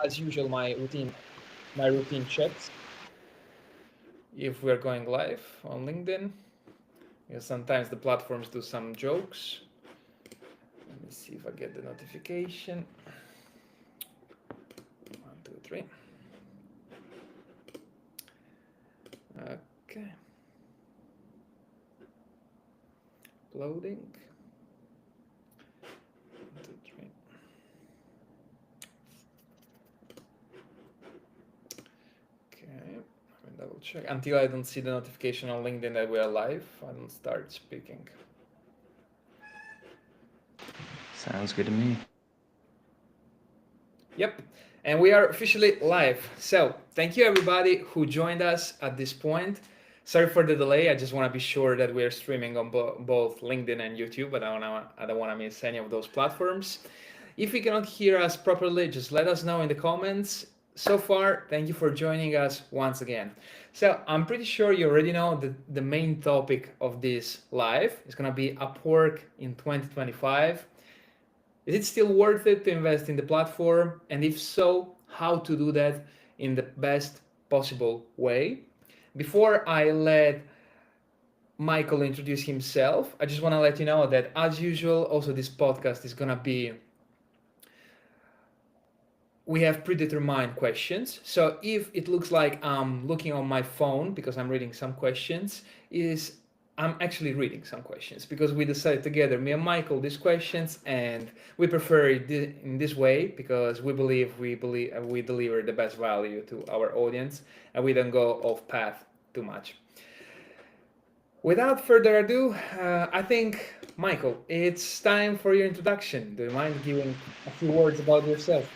as usual, my routine checks if we're going live on LinkedIn. Because sometimes the platforms do some jokes. Let me see if I get the notification. 1, 2, 3. Okay. Loading. 1, 2, 3. Okay. Let me double check. Until I don't see the notification on LinkedIn that we are live, I don't start speaking. Sounds good to me. Yep. And we are officially live. So thank you everybody who joined us at this point. Sorry for the delay. I just want to be sure that we're streaming on both LinkedIn and YouTube. But I don't want to miss any of those platforms. If you cannot hear us properly, just let us know in the comments. So far, thank you for joining us once again. So I'm pretty sure you already know that the main topic of this live is going to be Upwork in 2025. Is it still worth it to invest in the platform? And if so, how to do that in the best possible way? Before I let Michael introduce himself, I just want to let you know that, as usual, also this podcast is going to be, we have predetermined questions. So if it looks like I'm looking on my phone because I'm reading some questions, is I'm actually reading some questions because we decided together, me and Michael, these questions, and we prefer it in this way because we believe we deliver the best value to our audience and we don't go off path too much. Without further ado, I think Michael, it's time for your introduction. Do you mind giving a few words about yourself?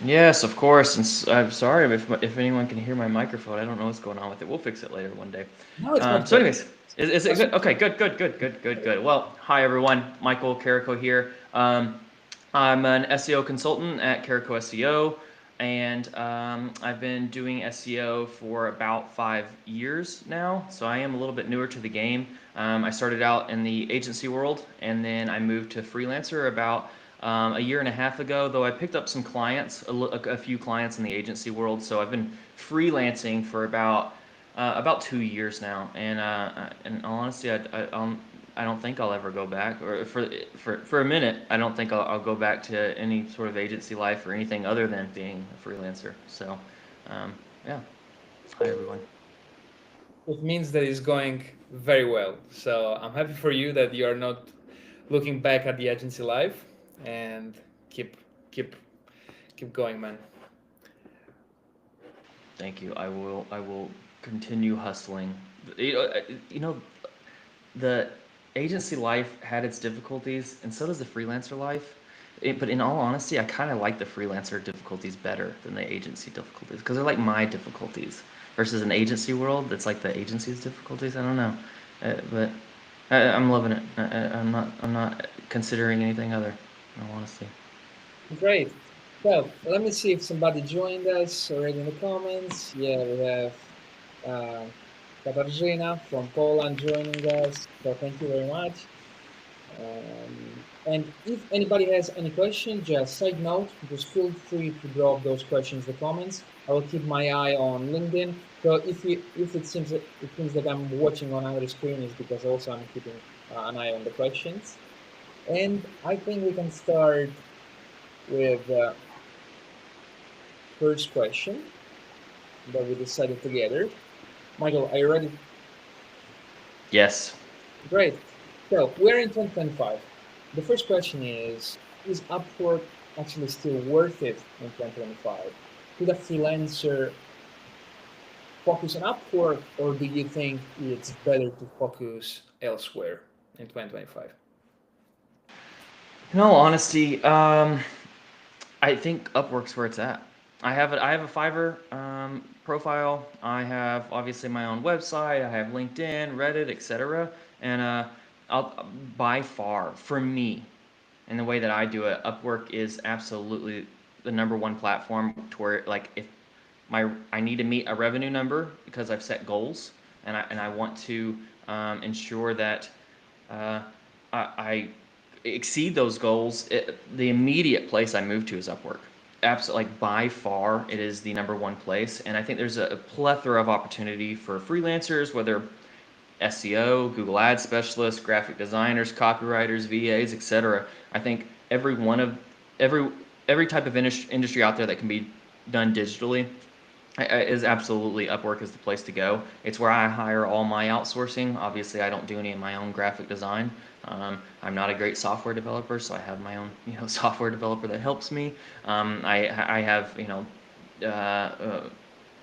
Yes, of course. And I'm sorry if anyone can hear my microphone. I don't know what's going on with it. We'll fix it later one day. No, it's not So, good. anyways, is it good? Okay, good. Well, hi everyone. Michael Carrico here. I'm an SEO consultant at Carrico SEO, and I've been doing SEO for about 5 years now. So I am a little bit newer to the game. I started out in the agency world, and then I moved to freelancer about a year and a half ago, though I picked up some clients, a few clients in the agency world. So I've been freelancing for about 2 years now, and in all honesty, I don't think I'll ever go back, or for a minute, I don't think I'll go back to any sort of agency life or anything other than being a freelancer. So, um, yeah. Hi everyone. It means that it's going very well. So I'm happy for you that you are not looking back at the agency life and keep keep keep going, man. Thank you. I will continue hustling. You know, you know, the agency life had its difficulties, and so does the freelancer life. But in all honesty, I kind of like the freelancer difficulties better than the agency difficulties because they're like my difficulties versus an agency world that's like the agency's difficulties. I don't know, but I'm loving it. I'm not considering anything other. In all honesty. Great. Well, let me see if somebody joined us already in the comments. Yeah, we have uh, Katarzyna from Poland joining us. So thank you very much. And if anybody has any questions, just side note, just feel free to drop those questions in the comments. I will keep my eye on LinkedIn. So if it seems that I'm watching on another screen, is because also I'm keeping an eye on the questions. And I think we can start with the first question that we decided together. Michael, are you ready? Yes. Great. So we're in 2025. The first question is Upwork actually still worth it in 2025? Should a freelancer focus on Upwork, or do you think it's better to focus elsewhere in 2025? In all honesty, I think Upwork's where it's at. I have a Fiverr profile. I have obviously my own website. I have LinkedIn, Reddit, etc. And I'll by far for me, in the way that I do it, Upwork is absolutely the number one platform to where like if I need to meet a revenue number because I've set goals and I want to ensure that uh, I exceed those goals, the immediate place I move to is Upwork. absolutely, like by far, it is the #1 place. And I think there's a plethora of opportunity for freelancers, whether SEO, Google Ads specialists, graphic designers, copywriters, VAs, etc. I think every one of every every type of industry out there that can be done digitally is absolutely Upwork is the place to go. It's where I hire all my outsourcing. Obviously, I don't do any of my own graphic design. I'm not a great software developer, so I have my own software developer that helps me. I have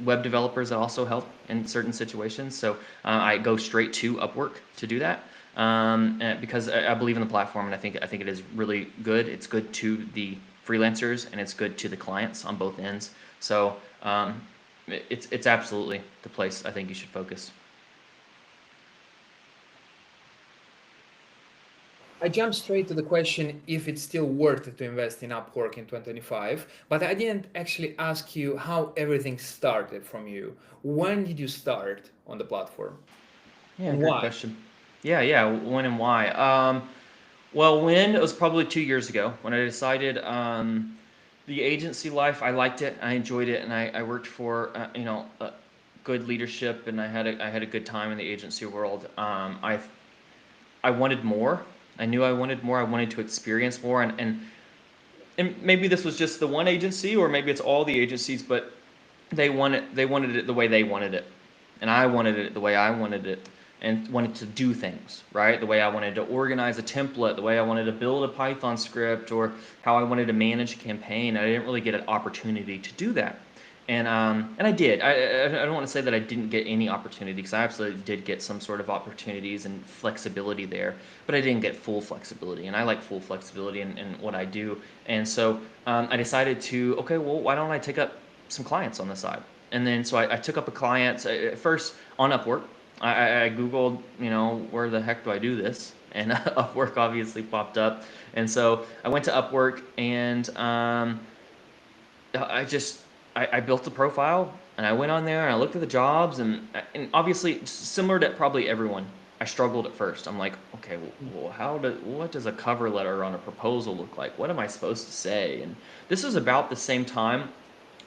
web developers that also help in certain situations. So I go straight to Upwork to do that because I believe in the platform, and I think it is really good. It's good to the freelancers and it's good to the clients on both ends. So it's absolutely the place I think you should focus. I jumped straight to the question if it's still worth it to invest in Upwork in 2025, but I didn't actually ask you how everything started from you. When did you start on the platform Yeah, and great why? question. Yeah. When and why? Well, when it was probably 2 years ago when I decided the agency life. I liked it, I enjoyed it, and I worked for good leadership, and I had a good time in the agency world. I wanted more. I knew I wanted more. I wanted to experience more, and maybe this was just the one agency, or maybe it's all the agencies, but they wanted it the way they wanted it, and I wanted it the way I wanted it, and wanted to do things right the way I wanted to organize a template, the way I wanted to build a Python script, or how I wanted to manage a campaign. I didn't really get an opportunity to do that, and I did. I don't want to say that I didn't get any opportunity, because I absolutely did get some sort of opportunities and flexibility there, but I didn't get full flexibility, and I like full flexibility in what I do. And so I decided to, okay, well, why don't I take up some clients on the side? And then so I took up a client first on Upwork. I Googled, where the heck do I do this? And Upwork obviously popped up. And so I went to Upwork, and I built a profile, and I went on there and I looked at the jobs, and obviously similar to probably everyone, I struggled at first. I'm like, okay, well, what does a cover letter on a proposal look like? What am I supposed to say? And this was about the same time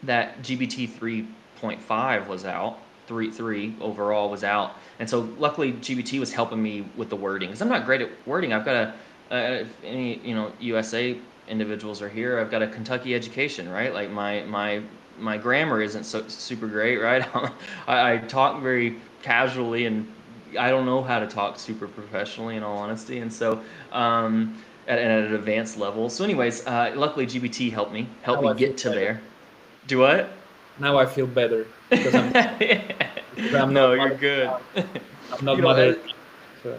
that GBT 3.5 was out. 3.3 overall was out, and so luckily GBT was helping me with the wording, because I'm not great at wording. I've got if any USA individuals are here, I've got a Kentucky education, right? Like my grammar isn't so super great, right? I talk very casually, and I don't know how to talk super professionally, in all honesty. And so at an advanced level. So anyways, luckily GBT helped Now me I feel get to better. there. Do what? Now I feel better because I'm No, not you're mother. good. I'm not you know, mother. uh, So.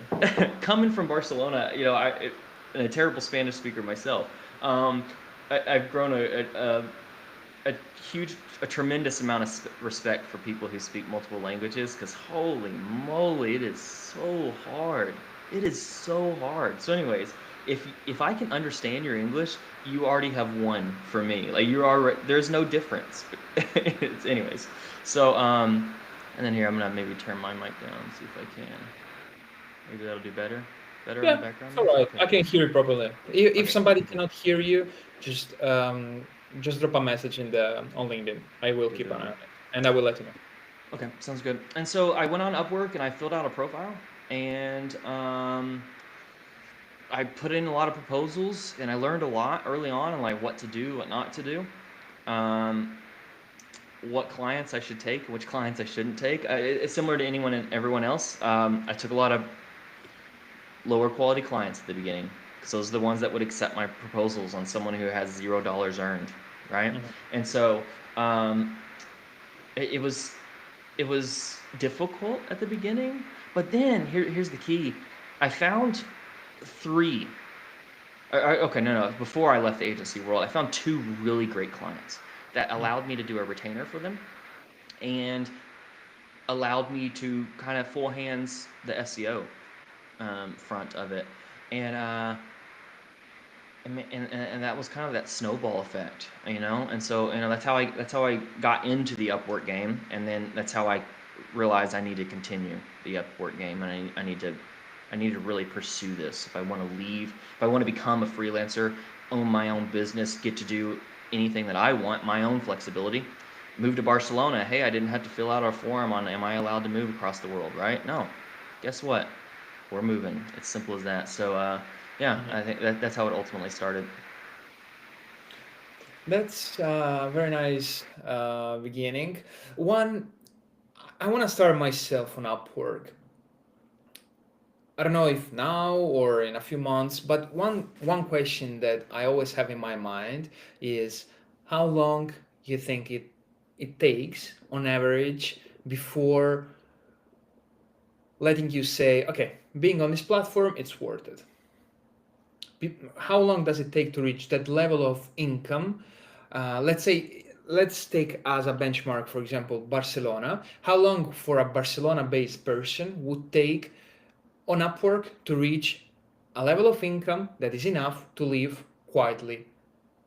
coming from Barcelona, and a terrible Spanish speaker myself, I've grown a huge, a tremendous amount of respect for people who speak multiple languages, because holy moly, it is so hard. It is so hard. So, anyways, if I can understand your English, you already have won for me. Like, you are, there's no difference. Anyways, so and then here I'm gonna maybe turn my mic down and see if I can. Maybe that'll do better. Better on the Yeah, background it's all noise. right. Okay, I cool. can hear you properly. If Okay, somebody cool, cool. cannot hear you, just drop a message in the on LinkedIn. I will Good keep deal, an eye man. on it, and I will let you know. Okay, sounds good. And so I went on Upwork and I filled out a profile, and I put in a lot of proposals, and I learned a lot early on, and like what to do, what not to do, um, what clients I should take, which clients I shouldn't take. It's similar to anyone and everyone else. I took a lot of lower quality clients at the beginning, because those are the ones that would accept my proposals on someone who has $0 earned, right? Mhm. And so um, it was difficult at the beginning, but then here's the key. I found three. Okay, no. Before I left the agency world, I found two really great clients that allowed me to do a retainer for them, and allowed me to kind of full hands the SEO front of it, and and that was kind of that snowball effect, And so that's how I got into the Upwork game, and then that's how I realized I need to continue the Upwork game, and I need to really pursue this if I want to leave, if I want to become a freelancer, own my own business, get to do anything that I want, my own flexibility. Move to Barcelona. Hey, I didn't have to fill out our form on am I allowed to move across the world, right? No. Guess what? We're moving. It's simple as that. So yeah, I think that's how it ultimately started. That's a very nice beginning. One, I want to start myself on Upwork. I don't know if now or in a few months, but one question that I always have in my mind is how long you think it takes on average before letting you say, okay, being on this platform, it's worth it. How long does it take to reach that level of income? Let's take as a benchmark, for example, Barcelona. How long for a Barcelona-based person would take on Upwork to reach a level of income that is enough to live quietly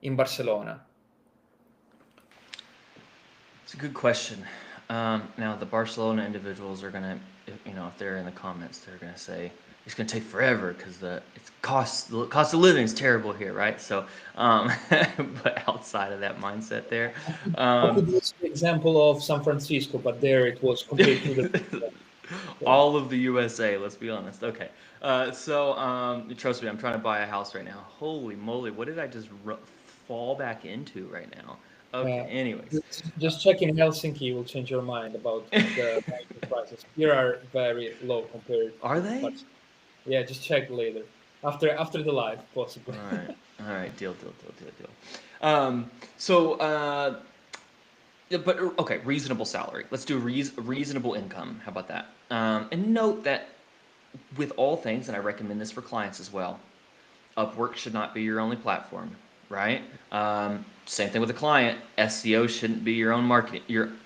in Barcelona? It's a good question. Now the Barcelona individuals are gonna, if they're in the comments, they're gonna say it's gonna take forever because the cost of living is terrible here, right? So, but outside of that mindset there, I could um, use the example of San Francisco, but there it was completely different. Yeah. all of the USA. Let's be honest. Okay, trust me, I'm trying to buy a house right now. Holy moly, what did I just fall back into right now? Okay, Uh, anyways. just check in Helsinki, you will change your mind about the prices. Here are very low compared Are to they? Barcelona. Yeah, just check later after the live, possibly. All right, deal. Um, so, yeah, but okay, reasonable salary. Let's do reasonable income. How about that? And note that with all things, and I recommend this for clients as well, Upwork should not be your only platform, right? Same thing with a client. SEO shouldn't be your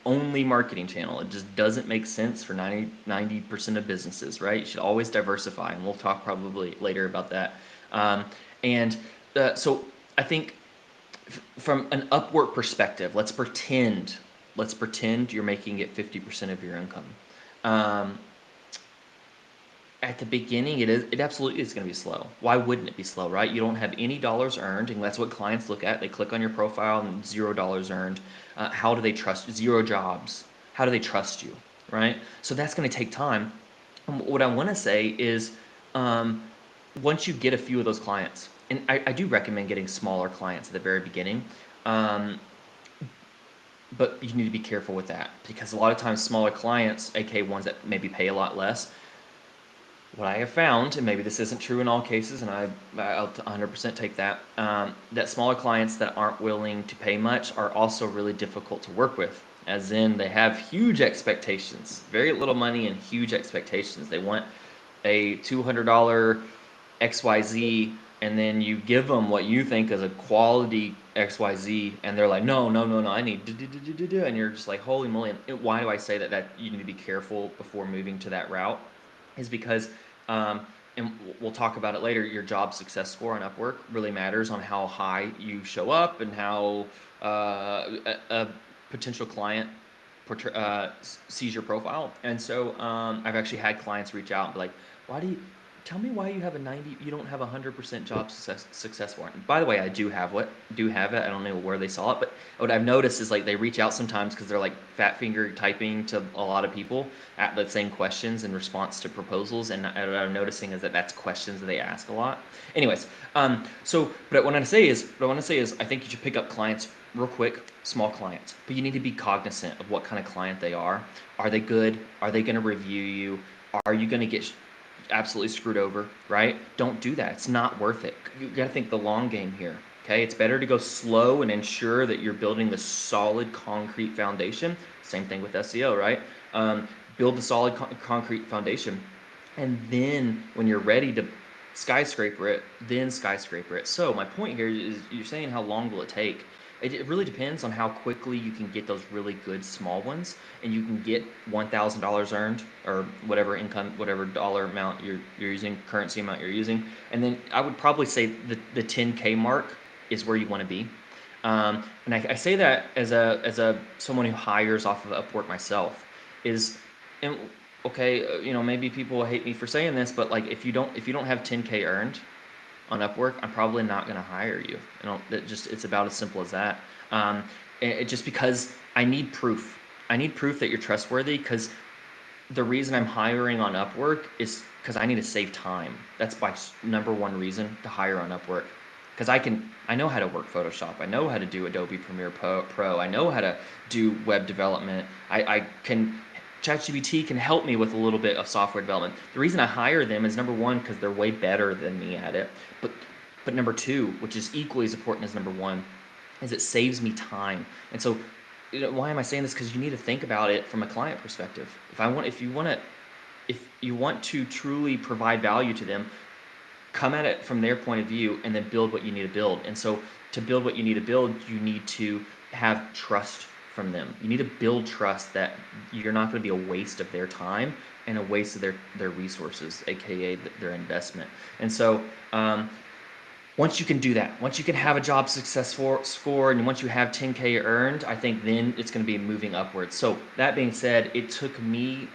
only marketing channel. It just doesn't make sense for 90% of businesses, right? You should always diversify, and we'll talk probably later about that. Um, and so I think from an Upwork perspective, let's pretend you're making it 50% of your income. Um, at the beginning, it absolutely is going to be slow. Why wouldn't it be slow, right? You don't have any dollars earned, and that's what clients look at. They click on your profile and $0 earned. How do they trust? Zero jobs. How do they trust you, right? So that's going to take time. What I want to say is, um, once you get a few of those clients, and I do recommend getting smaller clients at the very beginning. Um, but you need to be careful with that because a lot of times smaller clients, aka ones that maybe pay a lot less, what I have found, and maybe this isn't true in all cases, and I'll 100% take that, that smaller clients that aren't willing to pay much are also really difficult to work with. As in, they have huge expectations, very little money and huge expectations. They want a $200 XYZ, and then you give them what you think is a quality XYZ, and they're like, no, I need do, and you're just like, holy moly. And why do I say that you need to be careful before moving to that route? Is because, and we'll talk about it later, your job success score on Upwork really matters on how high you show up and how a potential client sees your profile. And so I've actually had clients reach out and be like, why do you tell me why you have you don't have 100% job success warrant? By the way, I do have it. I don't know where they saw it, but what I've noticed is like they reach out sometimes because they're like fat finger typing to a lot of people at the same questions in response to proposals, and what I'm noticing is that that's questions that they ask a lot. Anyways, so what I want to say is I think you should pick up clients real quick, small clients, but you need to be cognizant of what kind of client they are. Are they good? Are they going to review you? Are you going to get absolutely screwed over, right? Don't do that. It's not worth it. You got to think the long game here. Okay, it's better to go slow and ensure that you're building the solid concrete foundation. Same thing with SEO, right? Build the solid concrete foundation, and then when you're ready to skyscraper it, then skyscraper it. So my point here is, you're saying how long will it take? It really depends on how quickly you can get those really good small ones, and you can get $1,000 earned or whatever income, whatever dollar amount you're using, currency amount you're using, and then I would probably say the 10K mark is where you want to be. And I say that as a someone who hires off of Upwork myself, is, and okay, maybe people will hate me for saying this, but like if you don't have 10K earned, on Upwork, I'm probably not going to hire you. It's about as simple as that. Um, just because I need proof. I need proof that you're trustworthy, because the reason I'm hiring on Upwork is because I need to save time. That's my number one reason to hire on Upwork. Because I know how to work Photoshop. I know how to do Adobe Premiere Pro. I know how to do web development. ChatGPT can help me with a little bit of software development. The reason I hire them is, number one, because they're way better than me at it. But number two, which is equally as important as number one, is it saves me time. And so, why am I saying this? Because you need to think about it from a client perspective. If you want to truly provide value to them, come at it from their point of view and then build what you need to build. And so, to build what you need to build, you need to have trust from them. You need to build trust that you're not going to be a waste of their time and a waste of their resources, aka their investment. And so, once you can do that, once you can have a job score, and once you have 10K earned, I think then it's going to be moving upwards. So that being said, it took me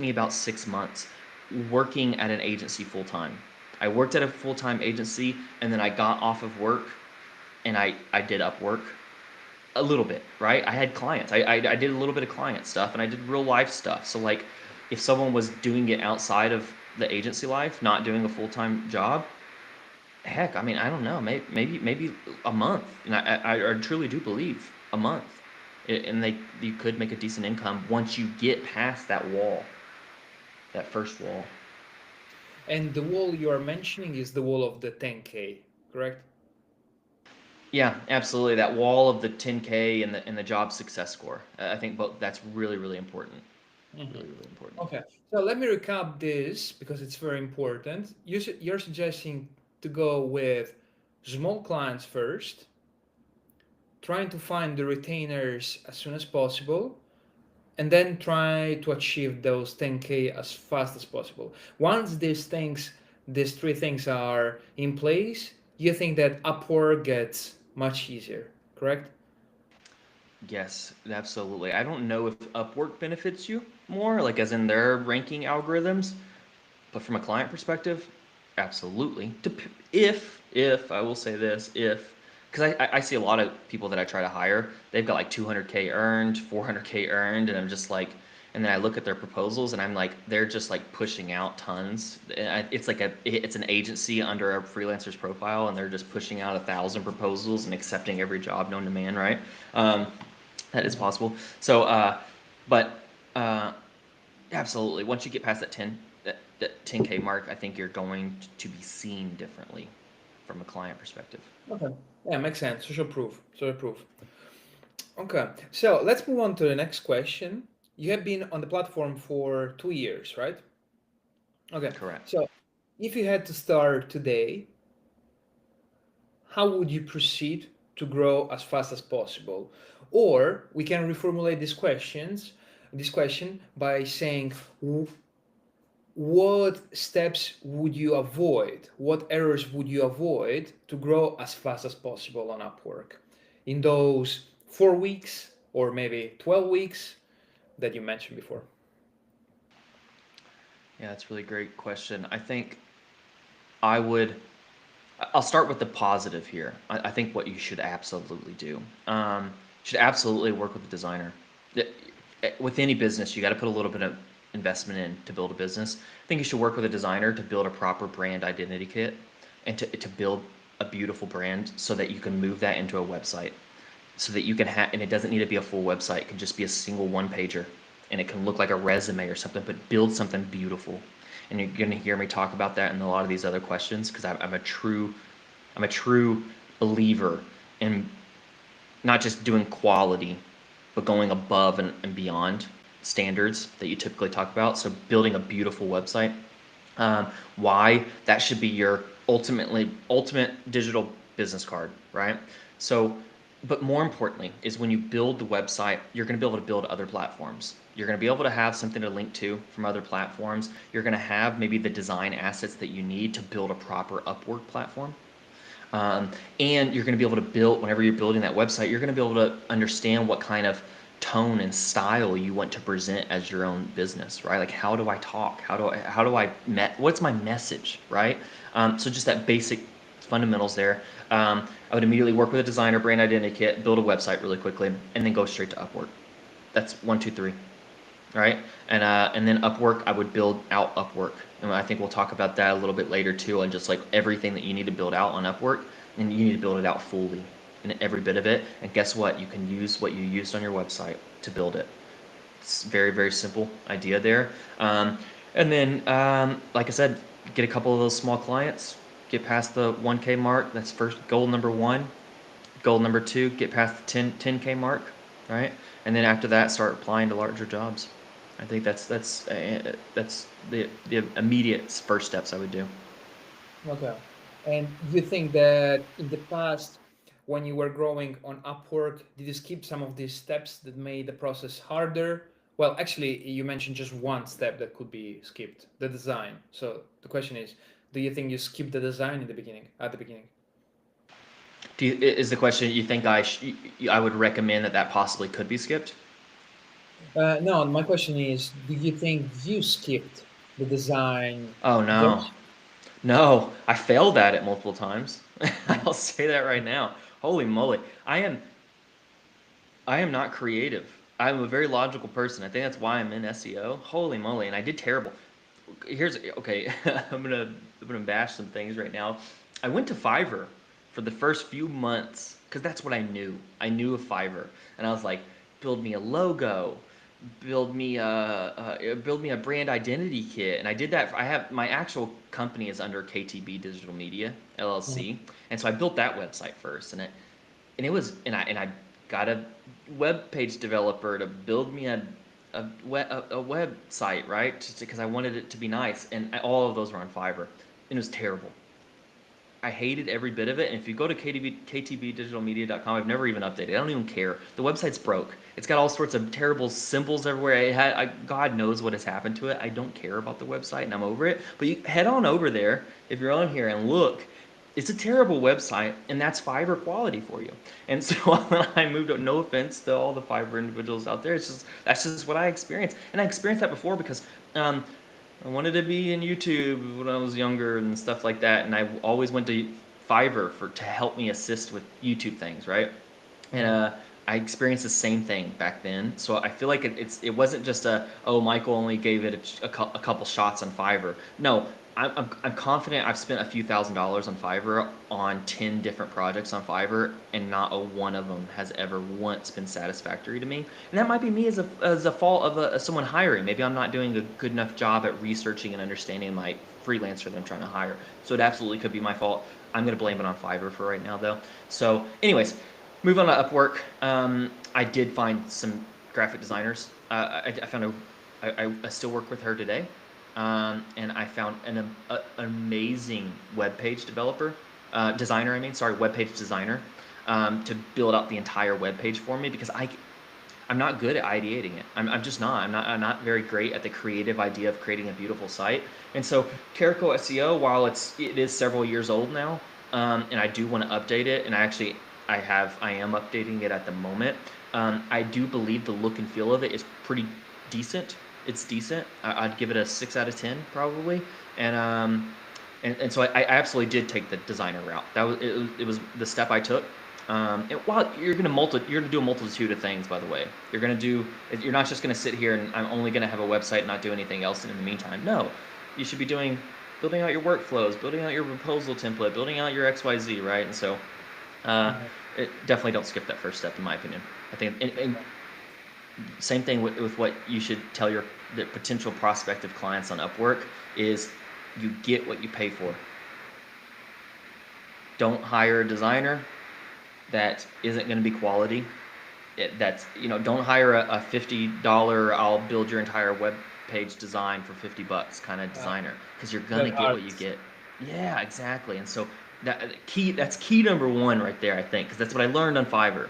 about 6 months working at an agency full time. I worked at a full time agency, and then I got off of work and I did Upwork a little bit, right? I had clients. I did a little bit of client stuff, and I did real life stuff. So like, if someone was doing it outside of the agency life, not doing a full time job, heck, I mean, I don't know, maybe a month, and I truly do believe a month, and you could make a decent income once you get past that wall, that first wall. And the wall you are mentioning is the wall of the 10K, correct? Yeah, absolutely. That wall of the 10K and the job success score. I think both that's really important. Mhm. Really important. Okay, so let me recap this because it's very important. You're suggesting to go with small clients first, trying to find the retainers as soon as possible, and then try to achieve those 10K as fast as possible. Once these three things are in place, you think that Upwork gets much easier, correct? Yes, absolutely. I don't know if Upwork benefits you more, like as in their ranking algorithms, but from a client perspective, absolutely. If I will say this, if because I see a lot of people that I try to hire, they've got like 200K earned, 400K earned, and I'm just like, and then I look at their proposals and I'm like, they're just like pushing out tons. It's like it's an agency under a freelancer's profile, and they're just pushing out 1,000 proposals and accepting every job known to man, right? Um, that is Mhm. possible. So, but uh, absolutely. Once you get past that 10K mark, I think you're going to be seen differently from a client perspective. Okay. Yeah, makes sense. Social proof. Social proof. Okay. So let's move on to the next question. You have been on the platform for 2 years, right? Okay. Correct. So if you had to start today, how would you proceed to grow as fast as possible? Or we can reformulate this question by saying, what steps would you avoid? What errors would you avoid to grow as fast as possible on Upwork in those 4 weeks or maybe 12 weeks that you mentioned before? Yeah, that's a really great question. I think I would. I'll start with the positive here. I think what you should absolutely do. Should absolutely work with a designer. With any business, you got to put a little bit of investment in to build a business. I think you should work with a designer to build a proper brand identity kit, and to build a beautiful brand so that you can move that into a website, so that you can have, and it doesn't need to be a full website. It can just be a single one pager, and it can look like a resume or something, but build something beautiful. And you're going to hear me talk about that in a lot of these other questions, because I'm a true believer in not just doing quality, but going above and beyond standards that you typically talk about. So building a beautiful website. Why that should be your ultimate digital business card, right? So, but more importantly is when you build the website, you're going to be able to build other platforms. You're going to be able to have something to link to from other platforms. You're going to have maybe the design assets that you need to build a proper Upwork platform. Um, and you're going to be able to build, whenever you're building that website, you're going to be able to understand what kind of tone and style you want to present as your own business, right? Like, how do I talk? What's my message, right? So just that basic fundamentals there. I would immediately work with a designer, brand identity kit, build a website really quickly, and then go straight to Upwork. That's 1, 2, 3. Right? And then Upwork, I would build out Upwork. And I think we'll talk about that a little bit later too, and just like everything that you need to build out on Upwork, and you need to build it out fully in every bit of it. And guess what? You can use what you used on your website to build it. It's very, very simple idea there. And then, like I said, get a couple of those small clients, get past the 1K mark. That's first goal number 1. Goal number 2, get past the 10K mark, right? And then after that, start applying to larger jobs. I think that's the immediate first steps I would do. Okay. And you think that in the past, when you were growing on Upwork, did you skip some of these steps that made the process harder? Well, actually, you mentioned just one step that could be skipped, the design. So the question is, do you think you skipped the design in the beginning, at the beginning? Is the question, you think I would recommend that possibly could be skipped? No, my question is, do you think you skipped the design? Oh no. No, I failed at it multiple times. I'll say that right now. Holy moly. I am not creative. I'm a very logical person. I think that's why I'm in SEO. Holy moly, and I did terrible. Okay, I'm gonna bash some things right now. I went to Fiverr for the first few months because that's what I knew. I knew of Fiverr, and I was like, build me a logo, build me a brand identity kit, and I did that. I have my actual company is under KTB Digital Media LLC, and so I built that website first, and I got a web page developer to build me a website, right? Because I wanted it to be nice, and all of those were on Fiverr, and it was terrible. I hated every bit of it. And if you go to ktbdigitalmedia.com, I've never even updated. I don't even care. The website's broke. It's got all sorts of terrible symbols everywhere. God knows what has happened to it. I don't care about the website, and I'm over it. But you head on over there if you're on here and look. It's a terrible website, and that's Fiverr quality for you. And so when I moved up, no offense to all the Fiverr individuals out there, that's just what I experienced, and I experienced that before because I wanted to be in YouTube when I was younger and stuff like that, and I always went to Fiverr to help me assist with YouTube things, right? And I experienced the same thing back then. So I feel like it wasn't just Michael only gave it a couple shots on Fiverr. No, I'm confident I've spent a few $1,000s on Fiverr on 10 different projects on Fiverr, and not a one of them has ever once been satisfactory to me. And that might be me as a fault of someone hiring. Maybe I'm not doing a good enough job at researching and understanding my freelancer that I'm trying to hire. So it absolutely could be my fault. I'm going to blame it on Fiverr for right now, though. So anyways, move on to Upwork. I did find some graphic designers. I found I still work with her today. And I found an amazing web page designer. Web page designer, to build out the entire web page for me because I'm not good at ideating it. I'm just not. I'm not very great at the creative idea of creating a beautiful site. And so Carico SEO, while it is several years old now, and I do want to update it, and I am updating it at the moment. I do believe the look and feel of it is pretty decent. It's decent. I'd give it a 6 out of 10 probably, and so I absolutely did take the designer route. It was the step I took. While you're gonna do a multitude of things, by the way. You're not just gonna sit here and I'm only gonna have a website and not do anything else in the meantime. No, you should be building out your workflows, building out your proposal template, building out your XYZ, right? And so, definitely don't skip that first step, in my opinion. I think, and same thing with what you should tell the potential prospective clients on Upwork is you get what you pay for. Don't hire a designer that isn't going to be quality. Don't hire a $50 I'll build your entire web page design for $50 kind of designer, because you're gonna get what you get. Yeah, exactly. And so that's key number one right there, I think, because that's what I learned on Fiverr.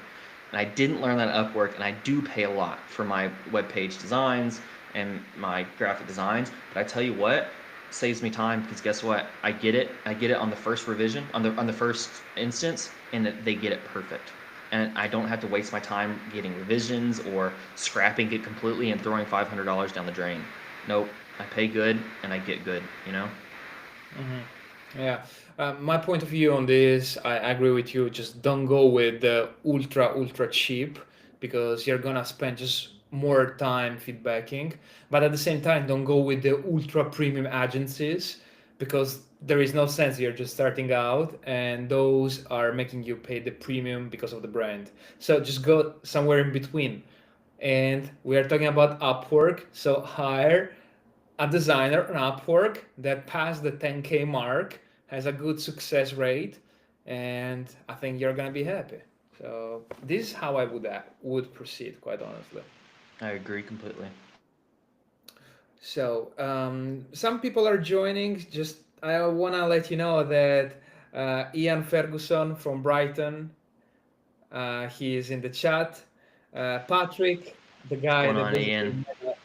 And I didn't learn that at Upwork, and I do pay a lot for my web page designs and my graphic designs. But I tell you what, it saves me time, because guess what? I get it on the first revision, on the first instance, and they get it perfect. And I don't have to waste my time getting revisions or scrapping it completely and throwing $500 down the drain. Nope, I pay good and I get good, you know? Mm-hmm. Yeah, my point of view on this, I agree with you. Just don't go with the ultra cheap because you're gonna spend just more time feedbacking. But at the same time, don't go with the ultra premium agencies because there is no sense. You're just starting out, and those are making you pay the premium because of the brand. So just go somewhere in between. And we are talking about Upwork, so hire a designer on Upwork that passed the 10K mark, has a good success rate, and I think you're gonna be happy. So this is how I would proceed, quite honestly. I agree completely. So some people are joining. Just I wanna let you know that Ian Ferguson from Brighton, he is in the chat. Patrick, the What's guy going that on, basically Ian? made us.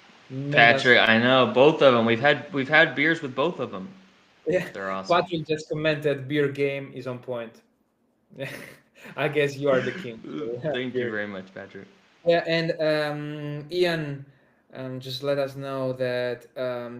Patrick, I know both of them. We've had beers with both of them. Yeah, They're awesome. Patrick just commented beer game is on point. I guess you are the king. Thank you Beer. very much, Patrick. Yeah, and Ian, just let us know that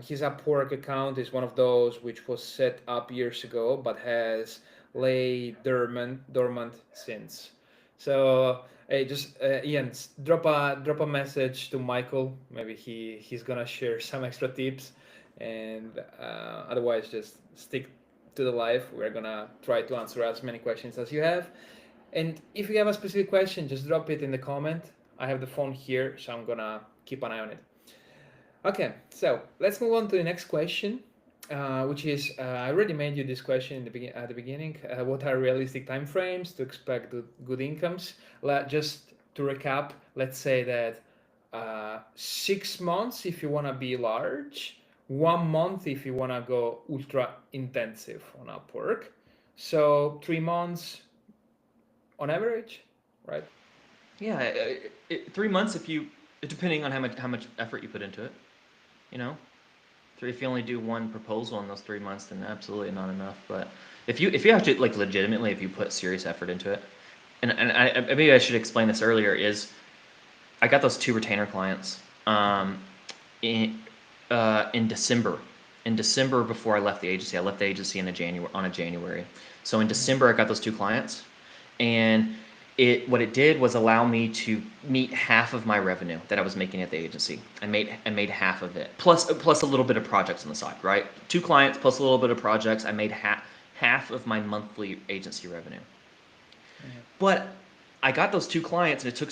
his Upwork account is one of those which was set up years ago, but has lay dormant since. So hey, just Ian, drop a message to Michael. Maybe he's gonna share some extra tips, and otherwise just stick to the live. We're gonna try to answer as many questions as you have. And if you have a specific question, just drop it in the comment. I have the phone here, so I'm gonna keep an eye on it. Okay, so let's move on to the next question, which is I already made you this question at the beginning. What are realistic timeframes to expect good incomes? Just to recap, let's say that 6 months if you want to be large, 1 month if you want to go ultra intensive on Upwork. So 3 months on average, right? Yeah, 3 months if you, depending on how much effort you put into it. You know, if you only do one proposal in those 3 months, then absolutely not enough. But if you have to, like, legitimately, if you put serious effort into it, and maybe I should explain this earlier, is I got those two retainer clients in in December. In December, before I left the agency, I left the agency in a January. So in December, I got those two clients, and what it did was allow me to meet half of my revenue that I was making at the agency. I made half of it, plus a little bit of projects on the side, right? Two clients plus a little bit of projects. I made half of my monthly agency revenue. But I got those two clients, and it took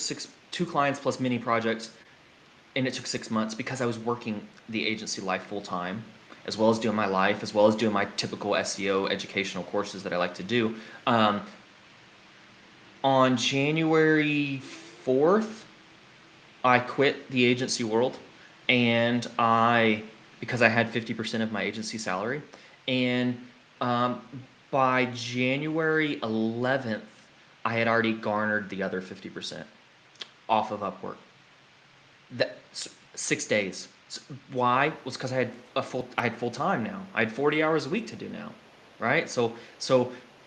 two clients plus mini projects, and it took 6 months because I was working the agency life full time, as well as doing my life, as well as doing my typical SEO educational courses that I like to do. On January 4th, I quit the agency world, and because I had 50% of my agency salary, and um, by January 11th, I had already garnered the other 50% off of Upwork. That 6 days. Why? Was because I had full time now. I had 40 hours a week to do now, right? So,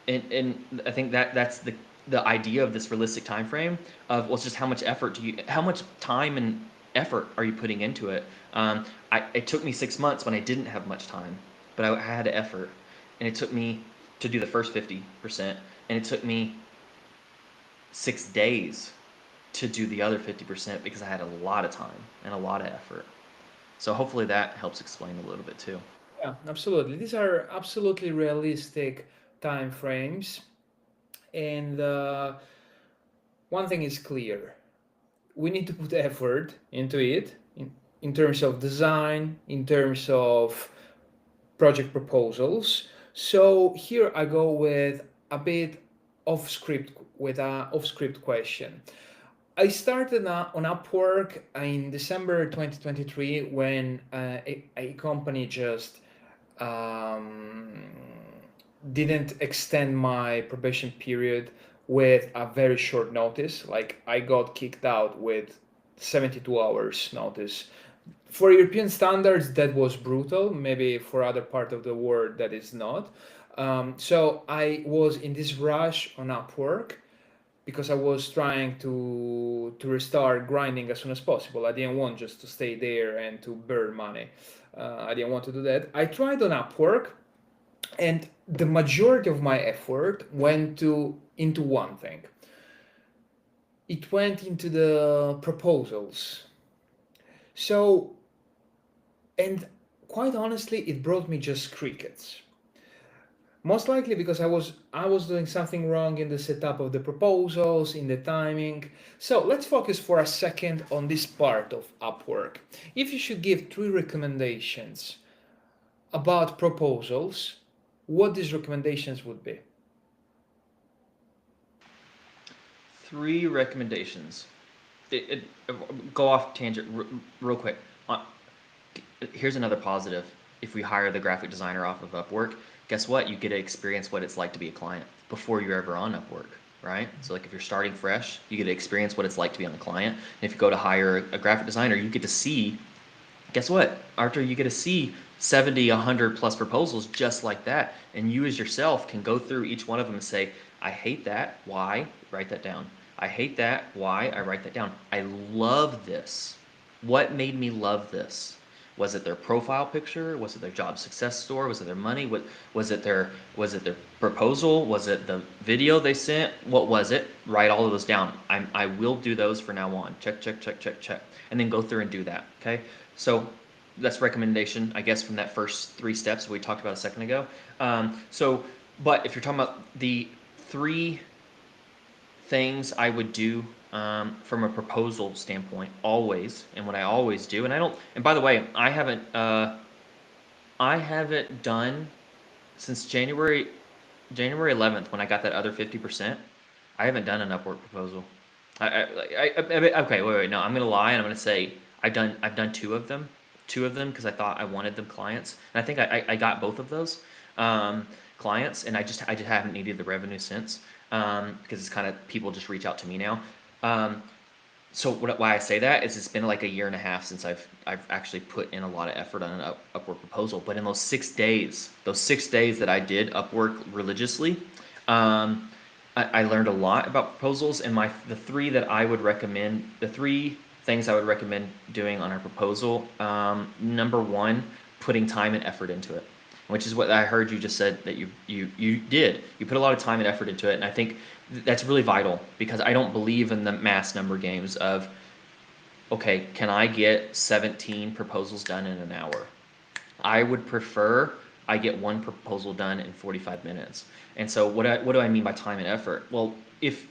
and I think that's the idea of this realistic time frame of, well, it's just how much time and effort are you putting into it? It took me 6 months when I didn't have much time, but I had effort, and it took me to do the first 50%, and it took me 6 days to do the other 50% because I had a lot of time and a lot of effort. So hopefully that helps explain a little bit too. Yeah, absolutely. These are absolutely realistic time frames. And one thing is clear, we need to put effort into it in terms of design, in terms of project proposals. So here I go with a bit off script with a off script question. I started on Upwork in December 2023 when a company just um, didn't extend my probation period with a very short notice. Like I got kicked out with 72 hours notice. For European standards, that was brutal. Maybe for other part of the world, that is not. So I was in this rush on Upwork because I was trying to restart grinding as soon as possible. I didn't want just to stay there and to burn money. I didn't want to do that. I tried on Upwork And the majority of my effort went into one thing. It went into the proposals. So, and quite honestly, it brought me just crickets. Most likely because I was doing something wrong in the setup of the proposals, in the timing. So let's focus for a second on this part of Upwork. If you should give 3 recommendations about proposals, what these recommendations would be? 3 recommendations. Go off tangent real quick. Here's another positive. If we hire the graphic designer off of Upwork, guess what? You get to experience what it's like to be a client before you're ever on Upwork, right? So like if you're starting fresh, you get to experience what it's like to be on a client. And if you go to hire a graphic designer, you get to see, guess what, Arthur, you get to see 70, 100 plus proposals just like that. And you as yourself can go through each one of them and say, I hate that. Why? Write that down. I hate that. Why? I write that down. I love this. What made me love this? Was it their profile picture? Was it their job success story? Was it their money? What was it their proposal? Was it the video they sent? What was it? Write all of those down. I will do those from now on. Check, check, check, check, check. And then go through and do that. Okay. So that's recommendation, I guess, from that first 3 steps we talked about a second ago. But if you're talking about the 3 things I would do from a proposal standpoint, always, and what I always do, and I don't, and by the way, I haven't done since January 11th when I got that other 50%. I haven't done an Upwork proposal. Okay, wait, no, I'm gonna lie and I'm gonna say I've done 2 of them because I thought I wanted them clients, and I think I got both of those clients, and I just haven't needed the revenue since because it's kind of people just reach out to me now. Um, so why I say that is it's been like a year and a half since I've actually put in a lot of effort on an Upwork proposal. But in those 6 days that I did Upwork religiously, um, I learned a lot about proposals. And the 3 things I would recommend doing on a proposal. Number 1, putting time and effort into it, which is what I heard you just said that you did. You put a lot of time and effort into it, and I think that's really vital because I don't believe in the mass number games of, okay, can I get 17 proposals done in an hour? I would prefer I get 1 proposal done in 45 minutes. And so what do I mean by time and effort? Well, if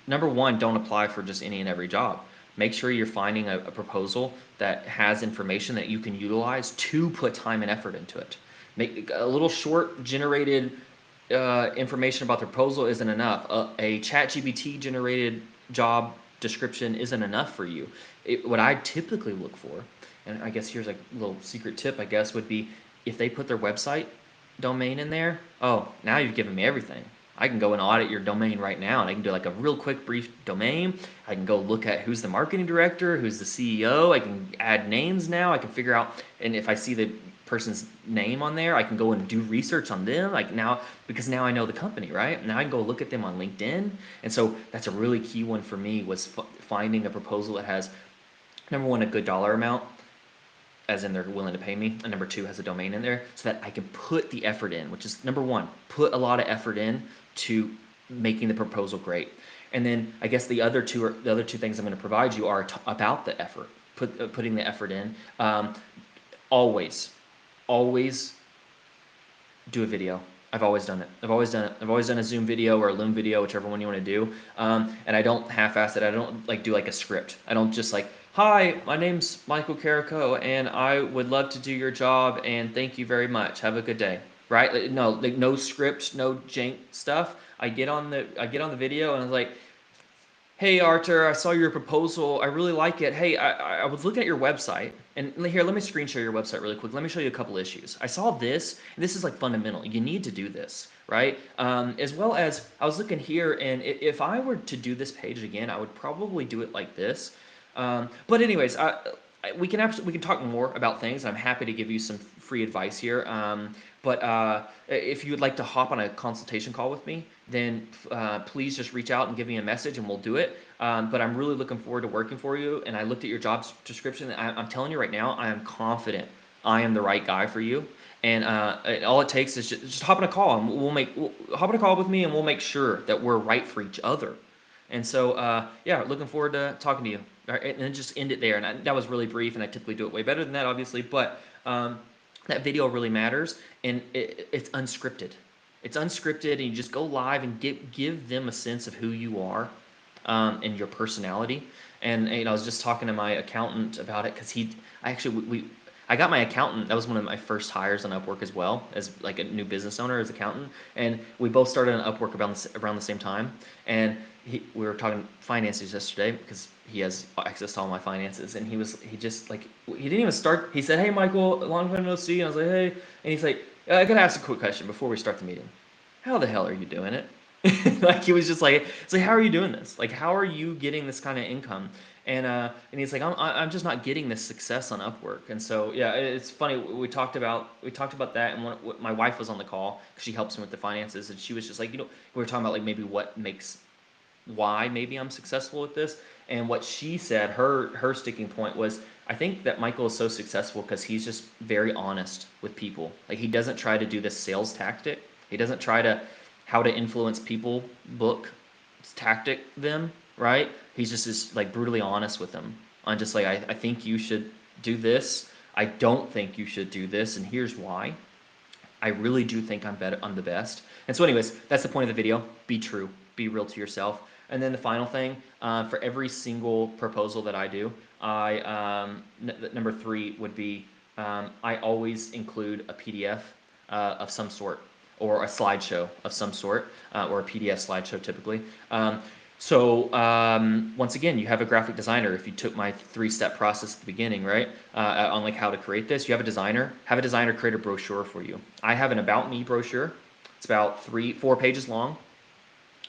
number 1, don't apply for just any and every job. Make sure you're finding a proposal that has information that you can utilize to put time and effort into it. Make a little short generated information about the proposal isn't enough. A ChatGPT generated job description isn't enough for you. What I typically look for, and I guess here's a little secret tip, I guess, would be if they put their website domain in there, oh, now you've given me everything. I can go and audit your domain right now, and I can do like a real quick brief domain. I can go look at who's the marketing director, who's the CEO. I can add names now. I can figure out, and if I see the person's name on there, I can go and do research on them. Like now, because now I know the company, right? Now I can go look at them on LinkedIn. And so that's a really key one for me was finding a proposal that has, number 1, a good dollar amount, as in they're willing to pay me, and number 2, has a domain in there so that I can put the effort in, which is number 1, put a lot of effort in to making the proposal great. And then I guess the other two things I'm going to provide you are about the effort, putting the effort in. Always, always do a video. I've always done it. I've always done a Zoom video or a Loom video, whichever one you want to do. And I don't half-ass it. I don't like do like a script. I don't just like, hi, my name's Michael Carrico, and I would love to do your job, and thank you very much. Have a good day. Right? Like no script, no jank stuff. I get on the video and I was like, hey Arthur, I saw your proposal. I really like it. Hey, I was looking at your website, and here, let me screen share your website really quick. Let me show you a couple issues. I saw this, and this is like fundamental. You need to do this, right? As well as I was looking here, and if I were to do this page again, I would probably do it like this. But anyways, we can talk more about things. I'm happy to give you some free advice here. But if you would like to hop on a consultation call with me, then please just reach out and give me a message and we'll do it. But I'm really looking forward to working for you. And I looked at your job description. I'm telling you right now, I am confident I am the right guy for you. And all it takes is just hop on a call, and we'll hop on a call with me, and we'll make sure that we're right for each other. And so, yeah, looking forward to talking to you. All right, and then just end it there. And that was really brief, and I typically do it way better than that, obviously. But that video really matters, and it's unscripted. It's unscripted, and you just go live and give them a sense of who you are, and your personality. And I was just talking to my accountant about it because I got my accountant. That was one of my first hires on Upwork as well, as like a new business owner as accountant. And we both started on Upwork around the same time. And we were talking finances yesterday because he has access to all my finances. And he didn't even start. He said, "Hey, Michael, long time no see." And I was like, "Hey," and he's like, "I gotta ask a quick question before we start the meeting. How the hell are you doing it?" Like he was just like, it's like, how are you doing this? Like, how are you getting this kind of income? And he's like, I'm just not getting this success on Upwork. And so yeah, it's funny. We talked about that, and my wife was on the call because she helps me with the finances, and she was just like, we were talking about like maybe why maybe I'm successful with this. And what she said, her sticking point was, I think that Michael is so successful because he's just very honest with people. Like, he doesn't try to do this sales tactic. He doesn't try to how to influence people book tactic them, right? He's just like brutally honest with them on just like, I think you should do this. I don't think you should do this, and here's why. I really do think I'm the best. And so anyways, that's the point of the video. Be true. Be real to yourself. And then the final thing, for every single proposal that I do, number 3 would be, I always include a PDF of some sort, or a slideshow of some sort, or a PDF slideshow typically. Once again, you have a graphic designer. If you took my 3-step process at the beginning, right, on like how to create this, you have a designer. Have a designer create a brochure for you. I have an About Me brochure. It's about 4 pages long.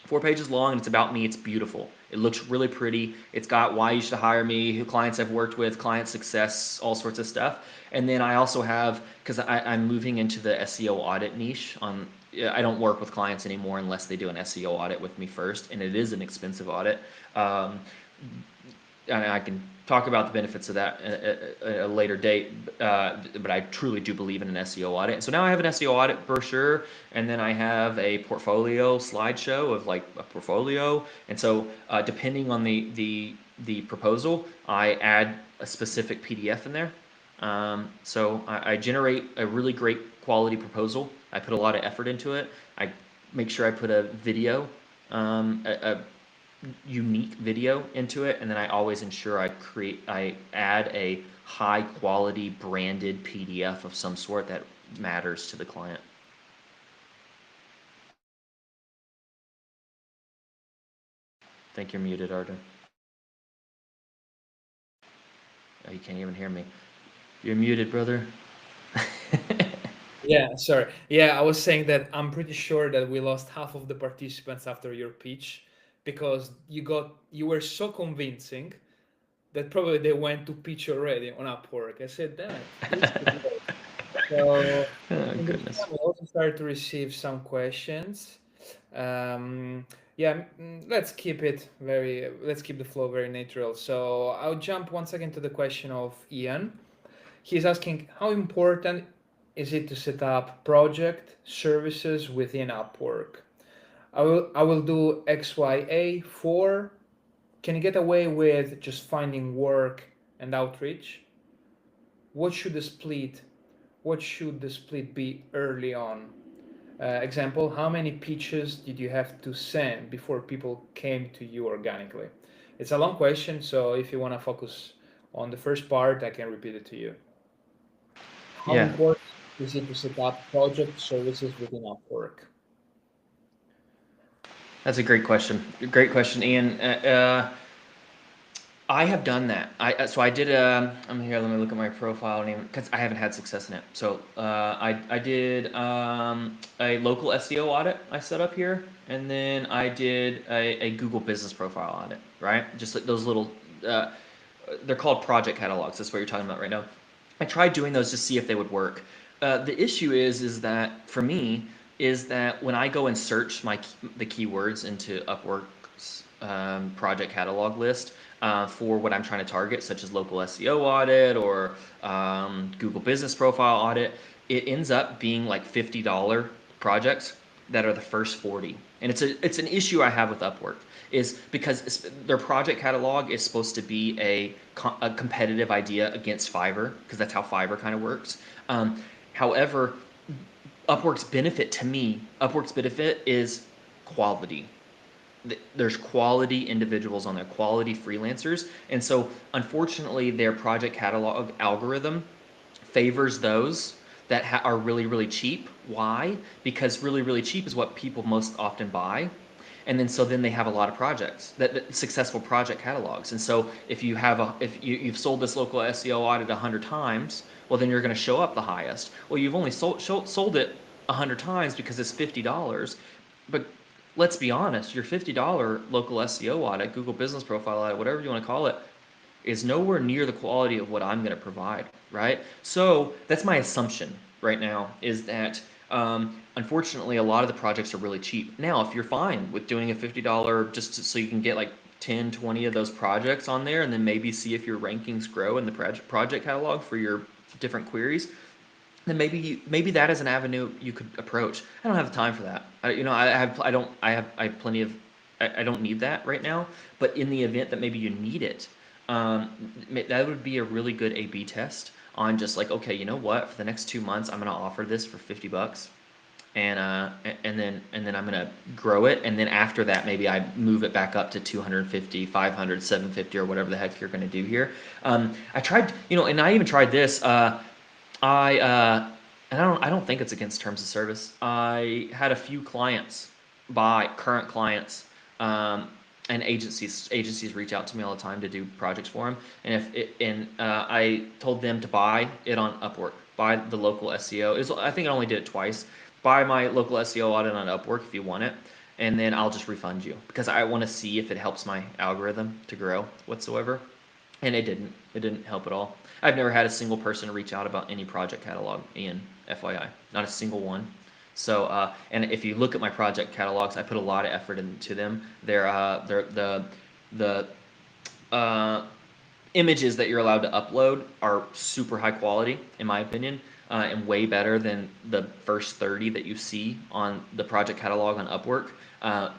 4 pages long, and it's about me. It's beautiful. It looks really pretty. It's got why you should hire me, who clients I've worked with, client success, all sorts of stuff. And then I also have, because I'm moving into the SEO audit niche. I don't work with clients anymore unless they do an SEO audit with me first, and it is an expensive audit. And I can talk about the benefits of that at a later date, but I truly do believe in an SEO audit. So now I have an SEO audit brochure, and then I have a portfolio slideshow of like a portfolio. And so depending on the proposal, I add a specific PDF in there. So I generate a really great quality proposal. I put a lot of effort into it. I make sure I put a video, a unique video into it, and then I always ensure I add a high quality branded PDF of some sort that matters to the client. I think you're muted, Arden. Oh, you can't even hear me. You're muted, brother. Yeah, sorry. Yeah, I was saying that I'm pretty sure that we lost half of the participants after your pitch because you were so convincing that probably they went to pitch already on Upwork. I said, damn it, this could work. So Oh, in the goodness. meantime, we also started to receive some questions. Yeah, let's keep the flow very natural. So I'll jump once again to the question of Ian. He's asking, how important is it to set up project services within Upwork? I will do XYA for. Can you get away with just finding work and outreach? What should the split be early on? Example, how many pitches did you have to send before people came to you organically? It's a long question, so if you want to focus on the first part, I can repeat it to you. How Yeah. important is it to set up project services within Upwork? That's a great question. Great question, Ian. I have done that. I did. I'm here. Let me look at my profile because I haven't had success in it. So I did a local SEO audit I set up here, and then I did a Google Business Profile audit. Right, just like those little. They're called project catalogs. That's what you're talking about right now. I tried doing those to see if they would work. The issue is that for me is that when I go and search the keywords into Upwork's project catalog list for what I'm trying to target, such as local SEO audit or Google Business Profile audit, it ends up being like $50 projects that are the first 40. And it's an issue I have with Upwork, is because their project catalog is supposed to be a competitive idea against Fiverr, because that's how Fiverr kind of works. However, Upwork's benefit is quality. There's quality individuals on there, quality freelancers. And so unfortunately their project catalog algorithm favors those that are really, really cheap. Why? Because really, really cheap is what people most often buy. And then so then they have a lot of projects, that successful project catalogs. And so if you've sold this local SEO audit 100 times, well then you're going to show up the highest. Well, you've only sold it 100 times because it's $50, but let's be honest, your $50 local SEO audit, Google Business Profile audit, whatever you want to call it, is nowhere near the quality of what I'm going to provide, right? So that's my assumption right now, is that unfortunately a lot of the projects are really cheap. Now, if you're fine with doing a $50 just so you can get like 10, 20 of those projects on there, and then maybe see if your rankings grow in the project catalog for your different queries, then maybe that is an avenue you could approach. I don't have the time for that. I have plenty of, I don't need that right now. But in the event that maybe you need it, that would be a really good A/B test on just like, okay, you know what? For the next 2 months, I'm gonna offer this for $50, and then I'm gonna grow it, and then after that, maybe I move it back up to 250, 500, 750, or whatever the heck you're gonna do here. I tried, and I even tried this. And I don't think it's against terms of service. I had a few clients, current clients, and agencies reach out to me all the time to do projects for them. I told them to buy it on Upwork, buy the local SEO. I think I only did it twice. Buy my local SEO audit on Upwork if you want it, and then I'll just refund you, because I want to see if it helps my algorithm to grow whatsoever. And it didn't. It didn't help at all. I've never had a single person reach out about any project catalog, Ian, FYI. Not a single one. So, and if you look at my project catalogs, I put a lot of effort into them. The images that you're allowed to upload are super high quality, in my opinion, and way better than the first 30 that you see on the project catalog on Upwork. I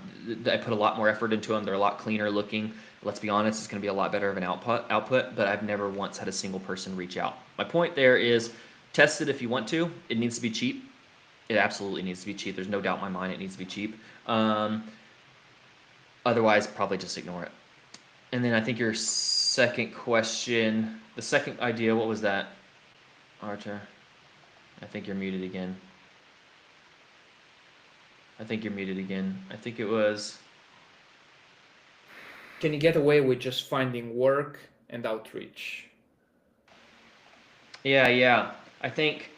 put a lot more effort into them. They're a lot cleaner looking. Let's be honest, it's going to be a lot better of an output, but I've never once had a single person reach out. My point there is, test it if you want to. It needs to be cheap. It absolutely needs to be cheap. There's no doubt in my mind it needs to be cheap. Otherwise, probably just ignore it. And then I think your second question, the second idea, what was that, Archer? I think you're muted again. I think it was... Can you get away with just finding work and outreach? Yeah. I think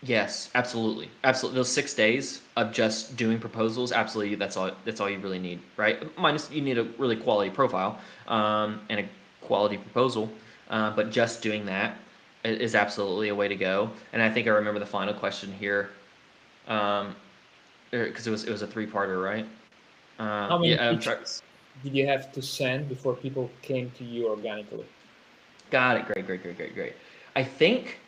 yes, absolutely. Those 6 days of just doing proposals, absolutely, that's all you really need, right? Minus you need a really quality profile and a quality proposal, but just doing that is absolutely a way to go. And I think I remember the final question here, because it was a 3-parter, right? How many pitches did you have to send before people came to you organically? Got it. Great. I think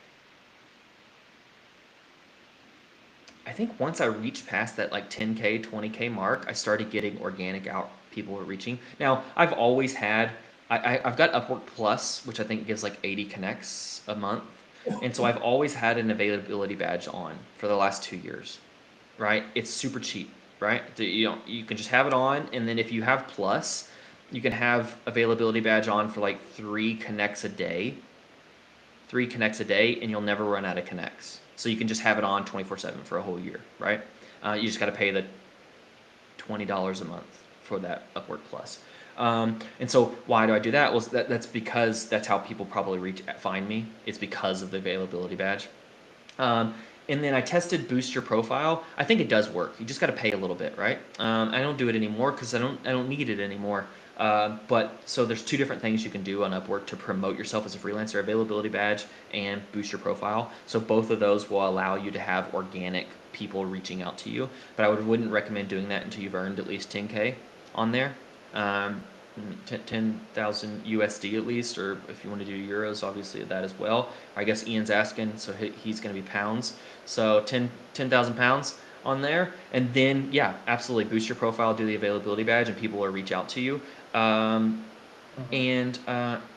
once I reached past that like 10K, 20K mark, I started getting organic out. People were reaching. Now, I've always had, I've got Upwork Plus, which I think gives like 80 connects a month. And so I've always had an availability badge on for the last 2 years, right? It's super cheap, right? You can just have it on, and then if you have Plus, you can have availability badge on for like 3 connects a day, and you'll never run out of connects. So you can just have it on 24/7 for a whole year, right? You just got to pay the $20 a month for that Upwork Plus. And so why do I do that? Well, that's because that's how people probably find me. It's because of the availability badge. And then I tested Boost Your Profile. I think it does work. You just got to pay a little bit, right? I don't do it anymore because I don't need it anymore. But so there's two different things you can do on Upwork to promote yourself as a freelancer: availability badge and Boost Your Profile. So both of those will allow you to have organic people reaching out to you. But wouldn't recommend doing that until you've earned at least 10K on there. Um, 10,000 USD at least, or if you want to do euros, obviously that as well. I guess Ian's asking, so he's going to be pounds. So 10,000 pounds on there. And then, yeah, absolutely boost your profile, do the availability badge, and people will reach out to you. And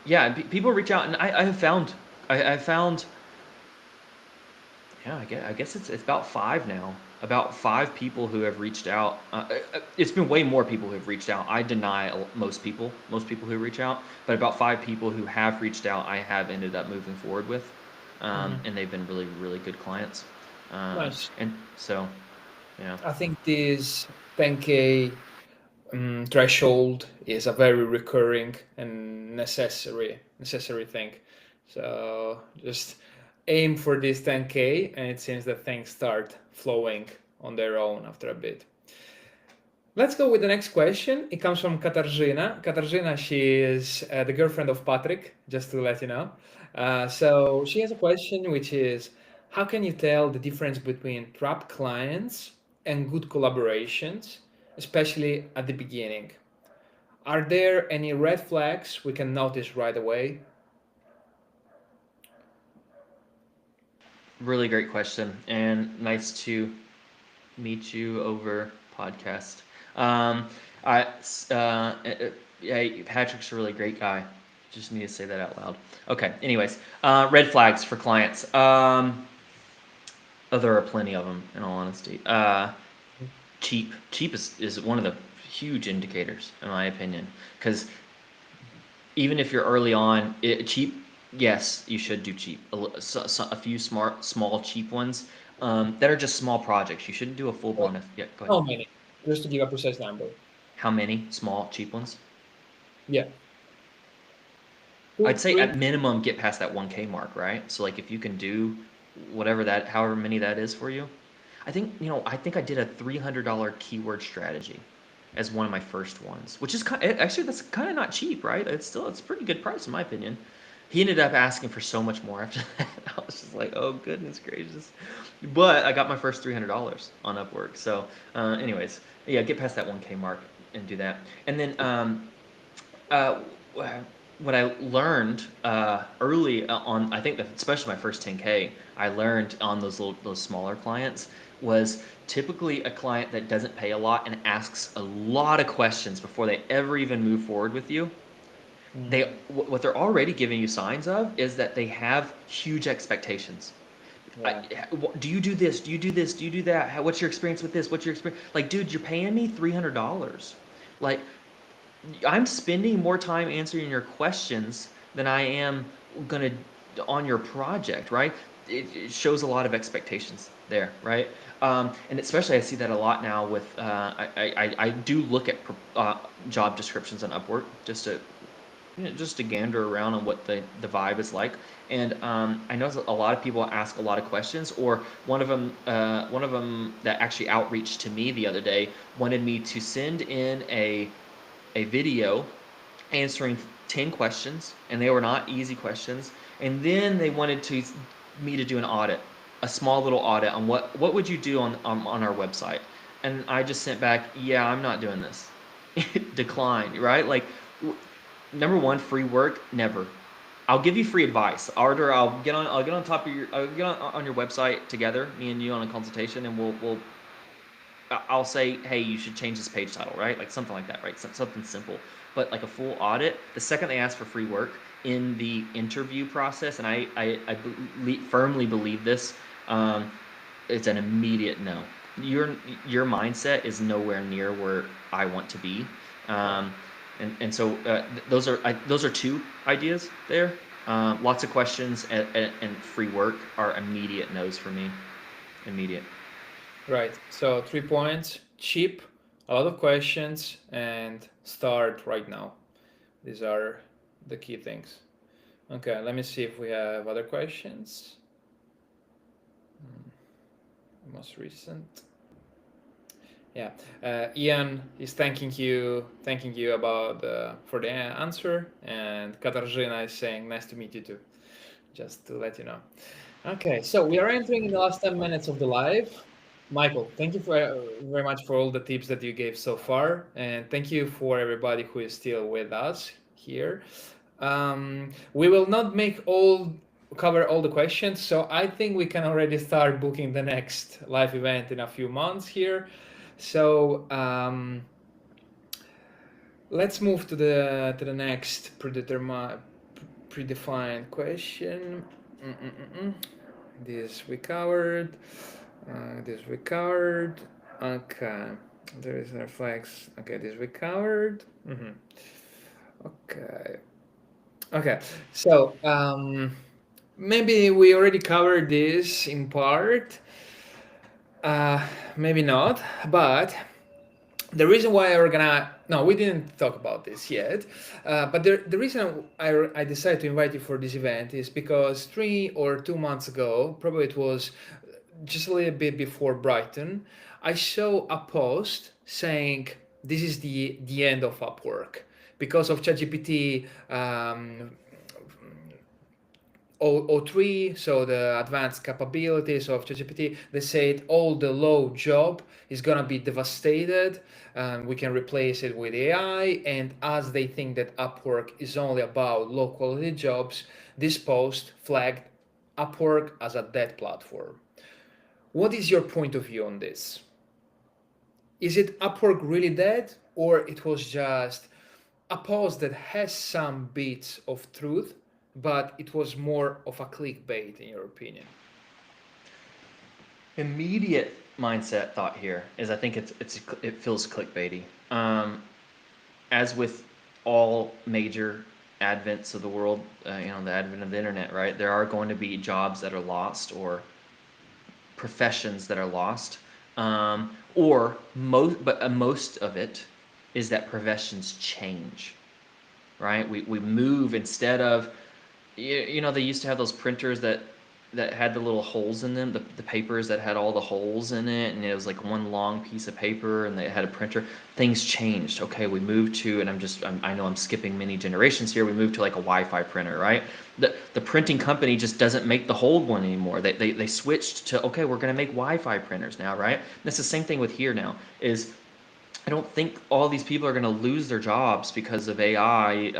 yeah, people reach out, and I have found, I found, yeah, I guess it's about 5 now. About 5 people who have reached out. It's been way more people who have reached out. I deny most people who reach out, but about 5 people who have reached out, I have ended up moving forward with, and they've been really, really good clients. Nice. And so, yeah. I think this 10K threshold is a very recurring and necessary thing. So just aim for this 10K, and it seems that things start flowing on their own after a bit. Let's go with the next question. It comes from Katarzyna. Katarzyna, she is the girlfriend of Patrick, just to let you know. So she has a question, which is, how can you tell the difference between trap clients and good collaborations, especially at the beginning? Are there any red flags we can notice right away? Really great question, and nice to meet you over podcast. Um, I, yeah, Patrick's a really great guy. Just need to say that out loud. Okay. Anyways, red flags for clients. Oh, there are plenty of them, in all honesty. Cheap is one of the huge indicators, in my opinion, because even if you're early on, cheap, yes, you should do cheap. A few small, cheap ones that are just small projects. You shouldn't do a full Like, blown. Yeah, go ahead. how many? Just to give a precise number. How many small, cheap ones? Yeah. I'd Two, say three. at minimum get past that 1K mark, right? So like if you can do whatever that, however many that is for you. I think I did a $300 keyword strategy as one of my first ones, which is actually that's kind of not cheap, right? It's a pretty good price in my opinion. He ended up asking for so much more after that. I was just like, oh goodness gracious! But I got my first $300 on Upwork. So, anyways, yeah, get past that 1K mark and do that, and then uh, what I learned early on, I think that especially my first 10K, I learned on those smaller clients was typically a client that doesn't pay a lot and asks a lot of questions before they ever even move forward with you. What they're already giving you signs of is that they have huge expectations. Yeah. Do you do this? Do you do this? Do you do that? What's your experience with this? What's your experience? Like, dude, you're paying me $300. Like, I'm spending more time answering your questions than I am gonna on your project, right? It shows a lot of expectations there, right? And especially I see that a lot now with I do look at job descriptions on Upwork just to gander around on what the vibe is like. And I know a lot of people ask a lot of questions. Or one of them that actually outreached to me the other day wanted me to send in a video answering 10 questions, and they were not easy questions. And then they wanted me to do an audit, a small little audit on what would you do on our website. And I just sent back, yeah, I'm not doing this. Decline, right? Like, number one, free work, never. I'll give you free advice. Arthur, I'll get on top of I'll get on your website together, me and you on a consultation, and I'll say, hey, you should change this page title, right? Like something like that, right? Something simple. But like a full audit, the second they ask for free work in the interview process, and I firmly believe this, it's an immediate no. Your mindset is nowhere near where I want to be, and so those are two ideas there. Lots of questions and free work are immediate no's for me. Immediate. Right. So 3 points, cheap, a lot of questions, and start right now. These are the key things. Okay, let me see if we have other questions. most recent. Yeah, Ian is thanking you about for the answer, and Katarzyna is saying nice to meet you too. Just to let you know. Okay, so we are entering in the last 10 minutes of the live. Michael, thank you for very much for all the tips that you gave so far, and thank you for everybody who is still with us here. We will not cover all the questions, so I think we can already start booking the next live event in a few months here. So let's move to the next predefined question. This we covered. This we covered. Okay. There is a flex. Okay, this we covered. Okay. Okay. So maybe we already covered this in part. Maybe not, but the reason why we didn't talk about this yet, but the reason I decided to invite you for this event is because 3 or 2 months ago, probably it was just a little bit before Brighton, I saw a post saying this is the end of Upwork because of ChatGPT O3, so the advanced capabilities of ChatGPT. They said all the low job is gonna be devastated, and we can replace it with AI. And as they think that Upwork is only about low quality jobs, this post flagged Upwork as a dead platform. What is your point of view on this? Is it Upwork really dead, or it was just a post that has some bits of truth, but it was more of a clickbait, in your opinion? Immediate mindset thought here is I think it feels clickbaity. As with all major advents of the world, the advent of the internet, right? There are going to be jobs that are lost or professions that are lost, or most of it is that professions change, right? We move instead of, they used to have those printers that had the little holes in them, the papers that had all the holes in it, and it was like one long piece of paper, and they had a printer. Things changed. Okay, we moved to, and I know I'm skipping many generations here. We moved to like a Wi-Fi printer, right? The printing company just doesn't make the whole one anymore. They switched to, okay, we're gonna make Wi-Fi printers now, right? And it's the same thing with here now. Is I don't think all these people are gonna lose their jobs because of AI.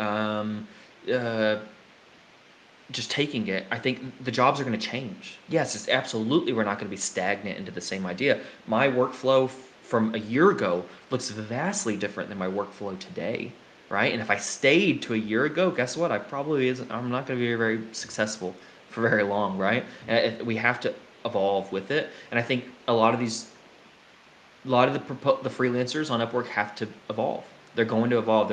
Just taking it, I think the jobs are going to change. Yes, it's absolutely, we're not going to be stagnant into the same idea. My workflow from a year ago looks vastly different than my workflow today, right? And if I stayed to a year ago, guess what? I'm not going to be very successful for very long, right? And we have to evolve with it. And I think a lot of the freelancers on Upwork have to evolve. They're going to evolve.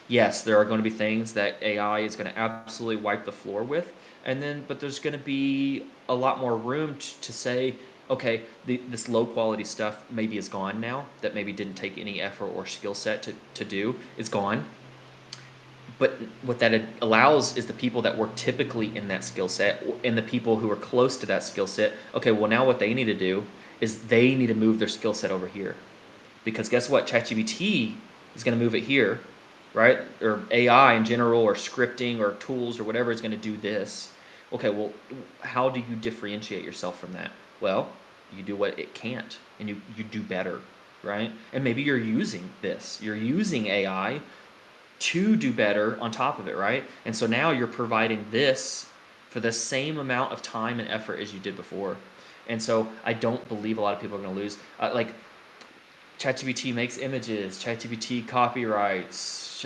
Yes, there are going to be things that AI is going to absolutely wipe the floor with, but there's going to be a lot more room to say, okay, this low quality stuff maybe is gone now, that maybe didn't take any effort or skill set to do, is gone. But what that allows is the people that work typically in that skill set and the people who are close to that skill set, okay, well, now what they need to do is they need to move their skill set over here. Because guess what? ChatGPT is going to move it here, right? Or AI in general, or scripting, or tools, or whatever is going to do this. Okay, well, how do you differentiate yourself from that? Well, you do what it can't, and you do better, right? And maybe you're using this. You're using AI to do better on top of it, right? And so now you're providing this for the same amount of time and effort as you did before. And so I don't believe a lot of people are going to lose. Like ChatGPT makes images, ChatGPT copyrights,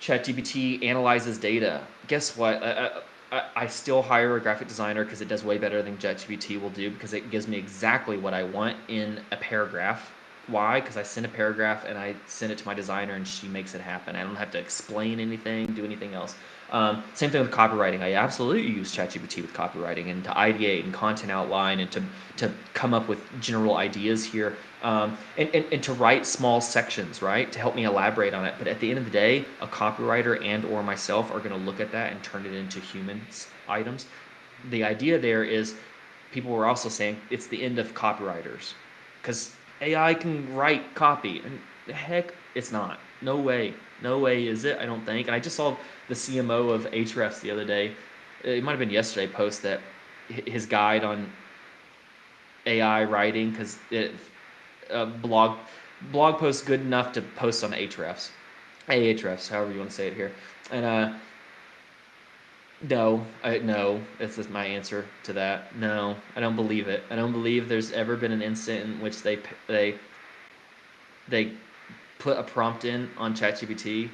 ChatGPT analyzes data. Guess what? I still hire a graphic designer because it does way better than ChatGPT will do, because it gives me exactly what I want in a paragraph. Why? Because I send a paragraph and I send it to my designer and she makes it happen. I don't have to explain anything, do anything else. Same thing with copywriting. I absolutely use ChatGPT with copywriting and to ideate and content outline and to come up with general ideas here, and to write small sections, right, to help me elaborate on it. But at the end of the day, a copywriter and or myself are going to look at that and turn it into human items. The idea there is people were also saying it's the end of copywriters because AI can write copy, and the heck, it's not. No way, no way is it. I don't think. And I just saw the CMO of Ahrefs the other day. It might have been yesterday. Post that his guide on AI writing because it blog post good enough to post on Ahrefs, Ahrefs, however you want to say it here, and no, no. That's just my answer to that. No, I don't believe it. I don't believe there's ever been an instant in which they put a prompt in on ChatGPT,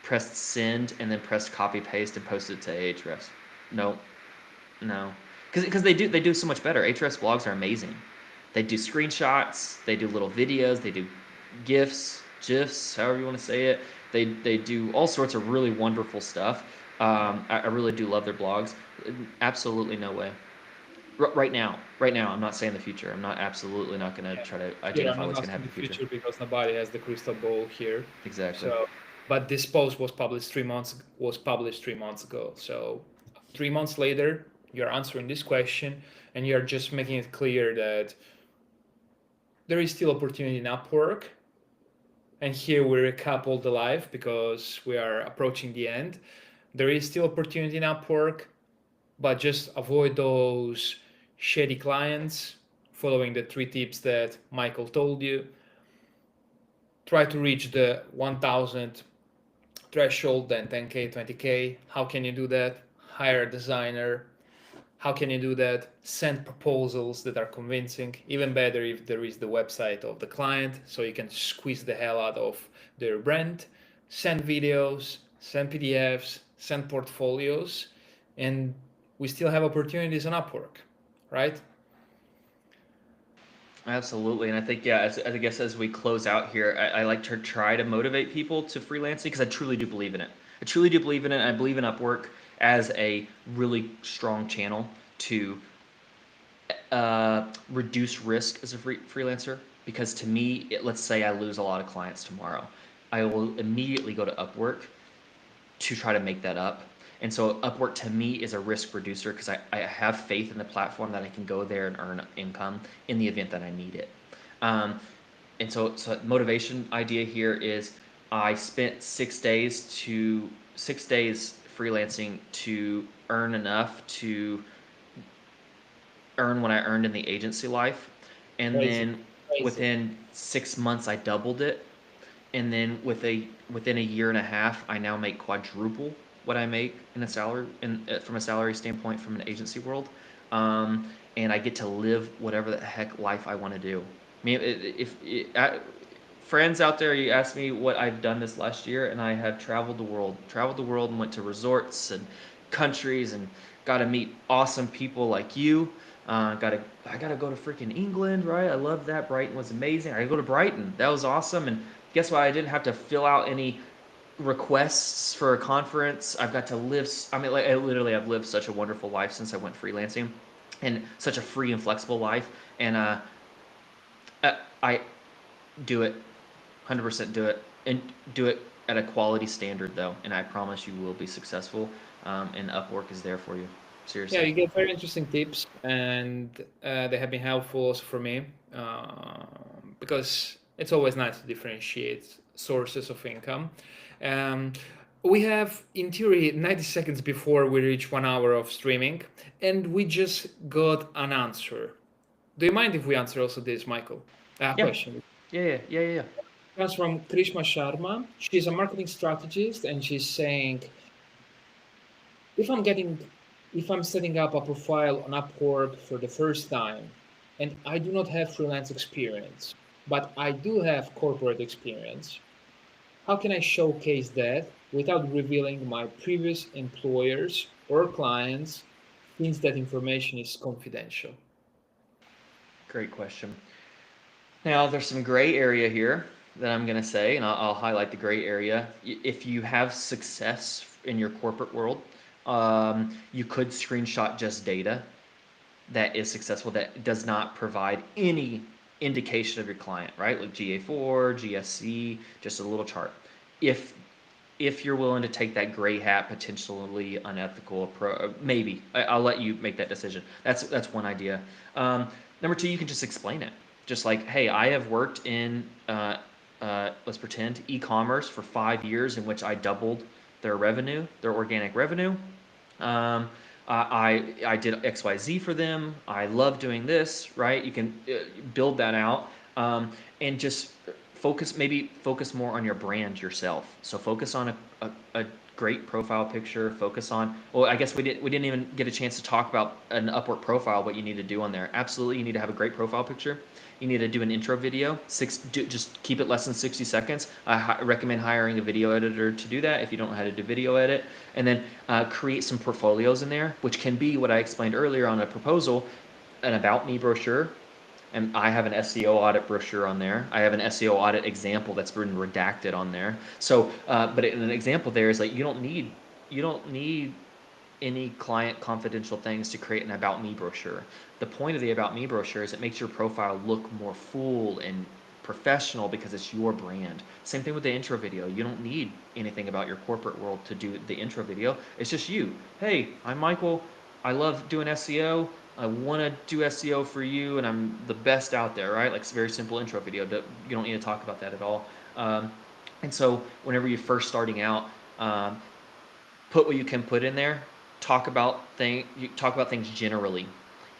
pressed send, and then pressed copy paste and posted it to Ahrefs. No, no, because they do so much better. Ahrefs blogs are amazing. They do screenshots, they do little videos, they do GIFs, however you want to say it. They do all sorts of really wonderful stuff. I really do love their blogs. Absolutely no way. Right now, I'm not saying the future. I'm not absolutely not going to try to Here, I'm identify not what's going to asking happen the in the future. future because nobody has the crystal ball here. Exactly. So, but this post was published 3 months ago. So, 3 months later, you're answering this question, and you're just making it clear that there is still opportunity in Upwork. And here we recap all the live because we are approaching the end. There is still opportunity in Upwork, but just avoid those shady clients, following the 3 tips that Michael told you. Try to reach the 1,000 threshold, then 10K, 20K. How can you do that? Hire a designer. How can you do that? Send proposals that are convincing. Even better if there is the website of the client, so you can squeeze the hell out of their brand. Send videos, send PDFs, send portfolios, and we still have opportunities on Upwork, right? Absolutely, and I think yeah, I guess as we close out here, I like to try to motivate people to freelancing because I truly do believe in it. I truly do believe in it. And I believe in Upwork as a really strong channel to reduce risk as a freelancer. Because to me, let's say I lose a lot of clients tomorrow, I will immediately go to Upwork to try to make that up. And so Upwork to me is a risk reducer because I have faith in the platform that I can go there and earn income in the event that I need it. Um, and so motivation idea here is I spent 6 days freelancing to earn enough to earn what I earned in the agency life. And Crazy, then crazy. within 6 months I doubled it, and then within a year and a half, I now make quadruple what I make in a salary from a salary standpoint from an agency world, and I get to live whatever the heck life I want to do. I mean, friends out there, you asked me what I've done this last year, and I have traveled the world, and went to resorts and countries, and got to meet awesome people like you. I gotta go to freaking England, right? I love that. Brighton was amazing. I gotta go to Brighton. That was awesome. And guess what? I didn't have to fill out any requests for a conference. I've got to live. I mean, like I literally have lived such a wonderful life since I went freelancing, and such a free and flexible life. And I do it, 100% do it, and do it at a quality standard though. And I promise you will be successful. And Upwork is there for you. Yeah, Seriously. you get very interesting tips, and they have been helpful also for me because it's always nice to differentiate sources of income. Um, we have, in theory, 90 seconds before we reach 1 hour of streaming, and we just got an answer. Do you mind if we answer also this, Michael? Yeah. Question. Yeah. Comes from Krishma Sharma. She's a marketing strategist, and she's saying, if I'm getting, if I'm setting up a profile on Upwork for the first time, and I do not have freelance experience, but I do have corporate experience, how can I showcase that without revealing my previous employers or clients, since that information is confidential? Great question. Now, there's some gray area here that I'm going to say, and I'll highlight the gray area. If you have success in your corporate world, you could screenshot just data that is successful that does not provide any indication of your client, right? Like GA4, GSC, just a little chart. If if you're willing to take that gray hat, potentially unethical approach, maybe I'll let you make that decision. That's one idea. Number two, you can just explain it. Just like, hey, I have worked in let's pretend e-commerce for 5 years, in which I doubled their revenue, their organic revenue. I did XYZ for them. I love doing this, right? You can build that out, and just maybe focus more on your brand yourself. So focus on a great profile picture. Focus on, well, I guess we didn't even get a chance to talk about an Upwork profile, what you need to do on there. Absolutely, you need to have a great profile picture. You need to do an intro video. Just keep it less than 60 seconds. I recommend hiring a video editor to do that if you don't know how to do video edit. And then create some portfolios in there, which can be what I explained earlier on a proposal, an About Me brochure. And I have an SEO audit brochure on there. I have an SEO audit example that's been redacted on there. So, but an example there is like you don't need any client confidential things to create an About Me brochure. The point of the About Me brochure is it makes your profile look more full and professional because it's your brand. Same thing with the intro video. You don't need anything about your corporate world to do the intro video. It's just you. Hey, I'm Michael. I love doing SEO. I want to do SEO for you, and I'm the best out there, right? Like, it's a very simple intro video. You don't need to talk about that at all. And so whenever you're first starting out, put what you can put in there. Talk about things generally,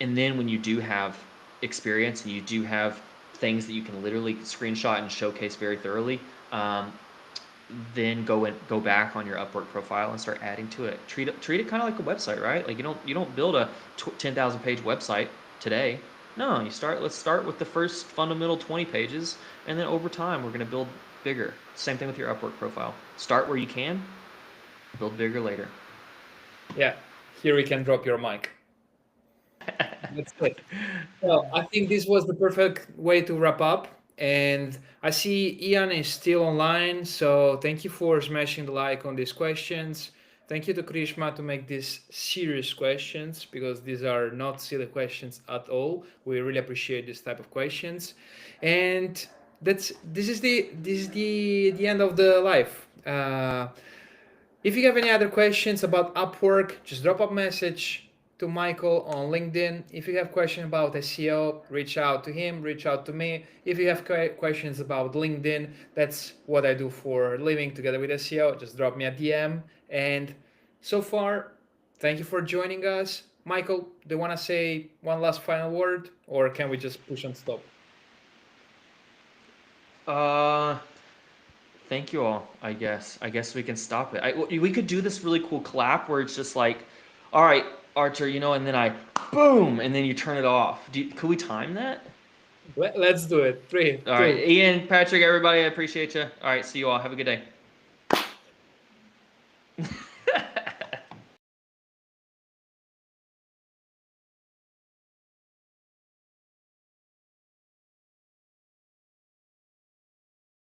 and then when you do have experience and you do have things that you can literally screenshot and showcase very thoroughly, then go back on your Upwork profile and start adding to it. Treat it kind of like a website, right? Like you don't build a 10,000 page website today. No, let's start with the first fundamental 20 pages, and then over time we're going to build bigger. Same thing with your Upwork profile. Start where you can, build bigger later. Yeah, here we can drop your mic. That's it. Well, I think this was the perfect way to wrap up. And I see Ian is still online. So thank you for smashing the like on these questions. Thank you to Krishma to make these serious questions, because these are not silly questions at all. We really appreciate this type of questions. And this is the end of the live. If you have any other questions about Upwork, just drop a message to Michael on LinkedIn. If you have questions about SEO, reach out to him, reach out to me. If you have questions about LinkedIn, that's what I do for a living together with SEO. Just drop me a DM. And so far, thank you for joining us. Michael, do you want to say one last final word, or can we just push and stop? Thank you all, I guess. I guess we can stop it. We could do this really cool clap where it's just like, all right, Artur, and then I, boom, and then you turn it off. Could we time that? Let's do it. 3, 2. All right, Ian, Patrick, everybody, I appreciate you. All right, see you all. Have a good day.